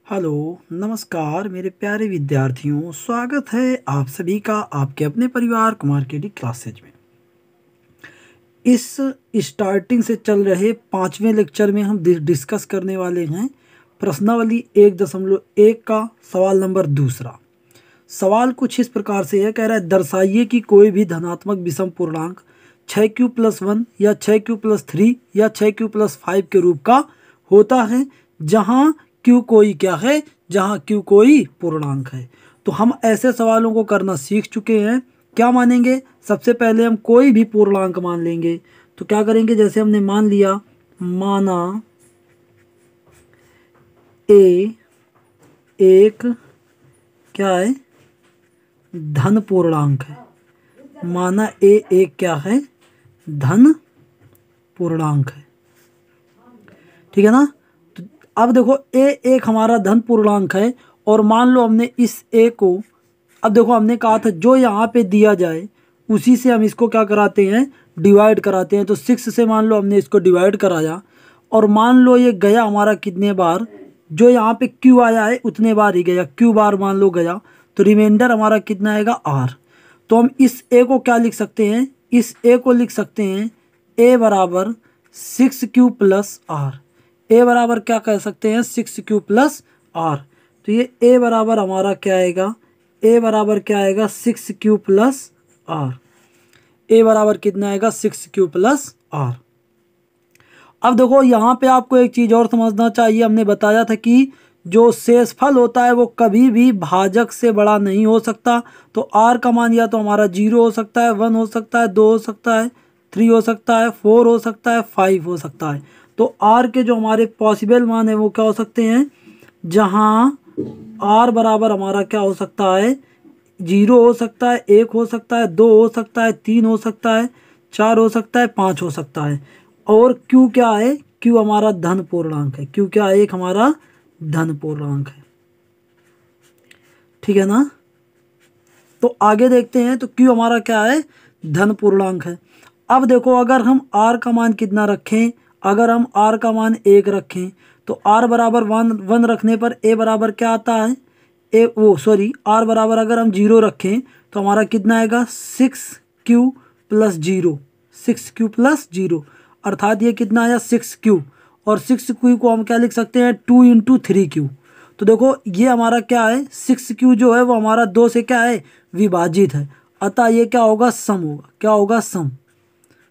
Hello, नमस्कार मेरे प्यारे विद्यार्थियों। स्वागत है आप सभी का आपके अपने परिवार कुमार केडी क्लासेज में। इस स्टार्टिंग से चल रहे 5वें लेक्चर में हम डिस्कस करने वाले हैं प्रश्नावली 1.1 का सवाल नंबर दूसरा। सवाल कुछ इस प्रकार से है, कह रहा है दर्शाइए कि कोई भी धनात्मक विषम पूर्णांक 6q+1 या 6q+3 या 6q+5 के रूप का होता है जहां q कोई क्या है, जहां q कोई पूर्णांक है। तो हम ऐसे सवालों को करना सीख चुके हैं। क्या मानेंगे? सबसे पहले हम कोई भी पूर्णांक मान लेंगे। तो क्या करेंगे, जैसे हमने मान लिया, माना a एक क्या है, धन पूर्णांक है। माना a एक क्या है, धन पूर्णांक है। ठीक है ना। तो अब देखो a एक हमारा धन पूर्णांक है और मान लो हमने इस a को, अब देखो हमने कहा था जो यहाँ पे दिया जाए उसी से हम इसको क्या कराते हैं, डिवाइड कराते हैं। तो 6 से मान लो हमने इसको डिवाइड कराया और मान लो ये गया हमारा कितने बार, जो यहाँ पे q आया है उतने बार ही गया, q बार मान लो गया, तो रिमाइंडर हमारा कितना आएगा, r। तो हम इस a को क्या लिख सकते हैं, इस a को लिख सकते हैं a बराबर 6q+r। a बराबर क्या कह सकते हैं, 6q+r। तो ये a बराबर हमारा क्या आएगा, a बराबर क्या आएगा, 6q+r। a बराबर कितना आएगा, 6q+r। अब देखो यहाँ पे आपको एक चीज़ और समझना चाहिए। हमने बताया था कि जो शेषफल होता है वो कभी भी भाजक से बड़ा नहीं हो सकता। तो r का मान या तो हमारा 0 हो सकता है, 1 हो सकता है, 2 हो सकता है, 3 हो सकता है, 4 हो सकता है, 5 हो सकता है। तो r के जो हमारे पॉसिबल मान है वो क्या हो सकते हैं, जहाँ r बराबर हमारा क्या हो सकता है, 0 हो सकता है, 1 हो सकता है, 2 हो सकता है, 3 हो सकता है, 4 हो सकता है, 5 हो सकता है। और q क्या है, q हमारा धन पूर्णांक है। q क्या है, एक हमारा धन पूर्णांक है। ठीक है ना। तो आगे देखते हैं। तो q हमारा क्या है, धन पूर्णांक है। अब देखो अगर हम r का मान कितना रखें, अगर हम r का मान 1 रखें तो r बराबर 1 रखने पर a बराबर क्या आता है, r बराबर अगर हम 0 रखें तो हमारा कितना आएगा, 6q+0, 6q+0 अर्थात ये कितना आया, 6q। और 6q को हम क्या लिख सकते हैं, 2 × 3q। तो देखो ये हमारा क्या है, 6q जो है वो हमारा 2 से क्या है, विभाजित है। अतः ये क्या होगा, सम होगा। क्या होगा, सम।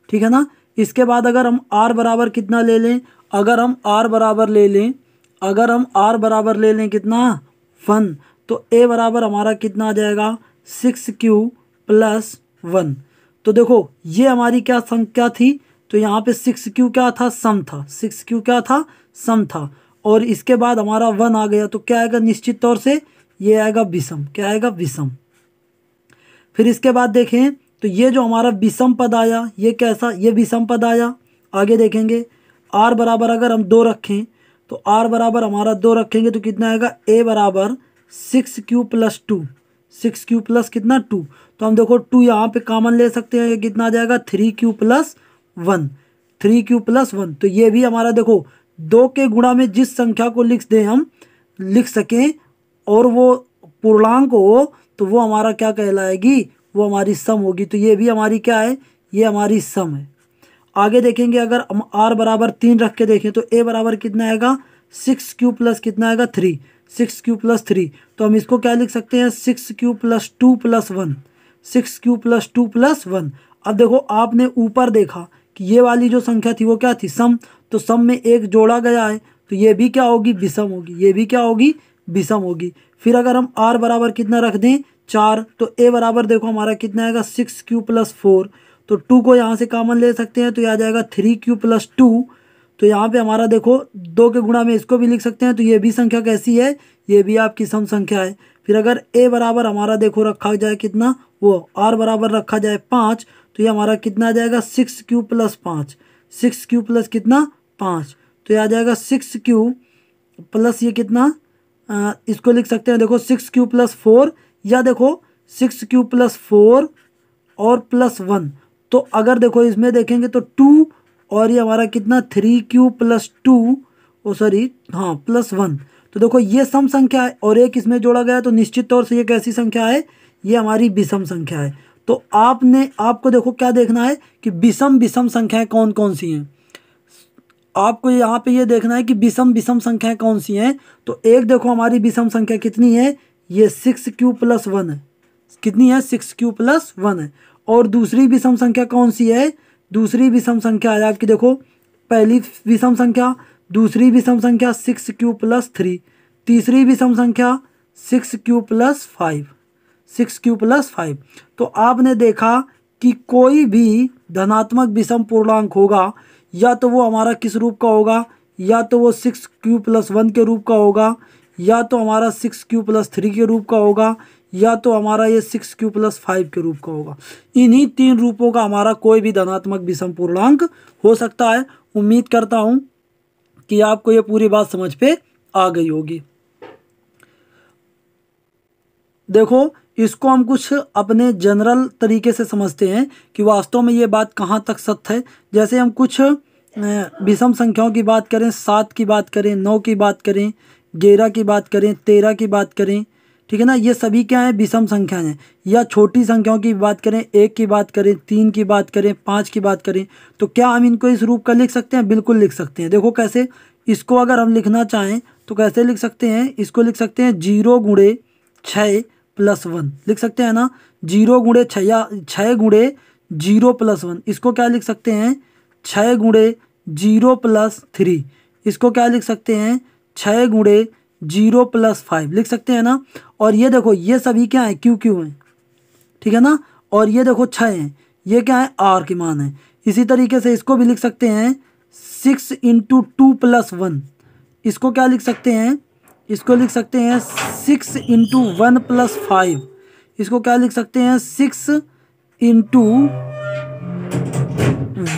ठीक है ना। इसके बाद अगर हम r बराबर कितना ले लें, अगर हम r बराबर ले लें, अगर हम r बराबर ले लें कितना, 1, तो a बराबर हमारा कितना आ जाएगा, 6q+1। तो देखो ये हमारी क्या संख्या थी, तो यहाँ पे 6q क्या था, सम था। 6q क्या था, सम था। और इसके बाद हमारा 1 आ गया तो क्या आएगा, निश्चित तौर से ये आएगा विषम। क्या आएगा, विषम। फिर इसके बाद देखें तो ये जो हमारा विषम पद आया, ये कैसा, ये विषम पद आया। आगे देखेंगे r बराबर अगर हम 2 रखें तो r बराबर हमारा 2 रखेंगे तो कितना आएगा, a बराबर 6q+2, 6q प्लस कितना 2। तो हम देखो 2 यहाँ पे कॉमन ले सकते हैं, ये कितना आ जाएगा, 3q+1, 3q+1। तो ये भी हमारा देखो 2 के गुणा में जिस संख्या को लिख दें हम, लिख सकें और वो पूर्णांक हो तो वो हमारा क्या कहलाएगी, वो हमारी सम होगी। तो ये भी हमारी क्या है, ये हमारी सम है। आगे देखेंगे अगर हम r बराबर 3 रख के देखें तो a बराबर कितना आएगा, 6q प्लस कितना आएगा, 3, 6q+3। तो हम इसको क्या लिख सकते हैं, 6q+2+1, 6q+2+1। अब देखो आपने ऊपर देखा कि ये वाली जो संख्या थी वो क्या थी, सम। तो सम में एक जोड़ा गया है तो ये भी क्या होगी, विषम होगी। ये भी क्या होगी, विषम होगी। फिर अगर हम r बराबर कितना रख दें, 4, तो a बराबर देखो हमारा कितना आएगा, 6q+4। तो 2 को यहाँ से कॉमन ले सकते हैं तो यह आ जाएगा 3q+2। तो यहाँ पे हमारा देखो 2 के गुणा में इसको भी लिख सकते हैं। तो ये भी संख्या कैसी है, ये भी आपकी सम संख्या है। फिर अगर a बराबर हमारा देखो रखा जाए कितना, वो r बराबर रखा जाए 5, तो ये हमारा कितना आ जाएगा, 6q+5, 6q प्लस कितना 5। तो ये आ जाएगा 6q प्लस ये कितना, इसको लिख सकते हैं देखो 6q+4, या देखो 6q+4 और +1। तो अगर देखो इसमें देखेंगे तो 2 और ये हमारा कितना 3q+2, ओ सॉरी हाँ +1। तो देखो ये सम संख्या है और एक इसमें जोड़ा गया, तो निश्चित तौर से ये कैसी संख्या है, ये हमारी विषम संख्या है। तो आपको देखो क्या देखना है कि विषम विषम संख्याएं कौन कौन सी हैं। आपको यहाँ पे ये देखना है कि विषम विषम संख्याएं कौन सी हैं। तो एक देखो हमारी विषम संख्या कितनी है, ये 6q+1 है। कितनी है, 6q+1 है। और दूसरी विषम संख्या कौन सी है, दूसरी विषम संख्या है आपकी, देखो पहली विषम संख्या, दूसरी विषम संख्या 6q+3, तीसरी विषम संख्या 6q+5, 6q+5। तो आपने देखा कि कोई भी धनात्मक विषम पूर्णांक होगा, या तो वो हमारा किस रूप का होगा, या तो वो 6q+1 के रूप का होगा, या तो हमारा 6q+3 के रूप का होगा, या तो हमारा ये 6q+5 के रूप का होगा। इन्हीं तीन रूपों का हमारा कोई भी धनात्मक विषम पूर्णांक हो सकता है। उम्मीद करता हूँ कि आपको ये पूरी बात समझ पे आ गई होगी। देखो इसको हम कुछ अपने जनरल तरीके से समझते हैं कि वास्तव में ये बात कहाँ तक सत्य है। जैसे हम कुछ विषम संख्याओं की बात करें, 7 की बात करें, 9 की बात करें, 11 की बात करें, 13 की बात करें, ठीक है ना, ये सभी क्या है, विषम संख्याएं हैं। या छोटी संख्याओं की बात करें, 1 की बात करें, 3 की बात करें, 5 की बात करें, तो क्या हम इनको इस रूप का लिख सकते हैं, बिल्कुल लिख सकते हैं। देखो कैसे, इसको अगर हम लिखना चाहें तो कैसे लिख सकते हैं, इसको लिख सकते हैं 0 × 6+1 लिख सकते हैं ना, 0 × 6 या 6 × 0+1। इसको क्या लिख सकते हैं, 6 × 0+3। इसको क्या लिख सकते हैं, 6 × 0+5 लिख सकते हैं ना। और ये देखो ये सभी क्या है, क्यू क्यू हैं, ठीक है ना। और ये देखो 6 हैं, ये क्या है, आर की मान है। इसी तरीके से इसको भी लिख सकते हैं 6 × 2+1। इसको क्या लिख सकते हैं, इसको लिख सकते हैं 6 × 1+5। इसको क्या लिख सकते हैं, 6 ×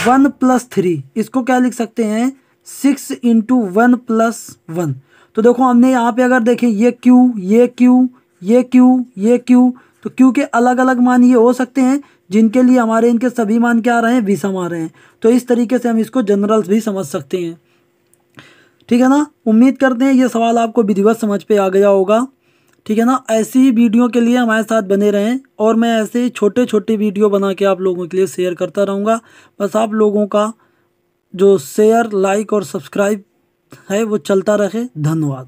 1+3। इसको क्या लिख सकते हैं, 6 × 1+1। तो देखो हमने यहाँ पे अगर देखें, ये क्यू, ये क्यू, ये क्यू, ये क्यू, तो क्यू के अलग अलग मान ये हो सकते हैं जिनके लिए हमारे इनके सभी मान क्या आ रहे हैं, विषम आ रहे हैं। तो इस तरीके से हम इसको जनरल भी समझ सकते हैं, ठीक है ना। उम्मीद करते हैं ये सवाल आपको विधिवत समझ पे आ गया होगा, ठीक है ना। ऐसी ही वीडियो के लिए हमारे साथ बने रहें और मैं ऐसे ही छोटे छोटे वीडियो बना के आप लोगों के लिए शेयर करता रहूँगा। बस आप लोगों का जो शेयर, लाइक और सब्सक्राइब है वो चलता रहे। धन्यवाद।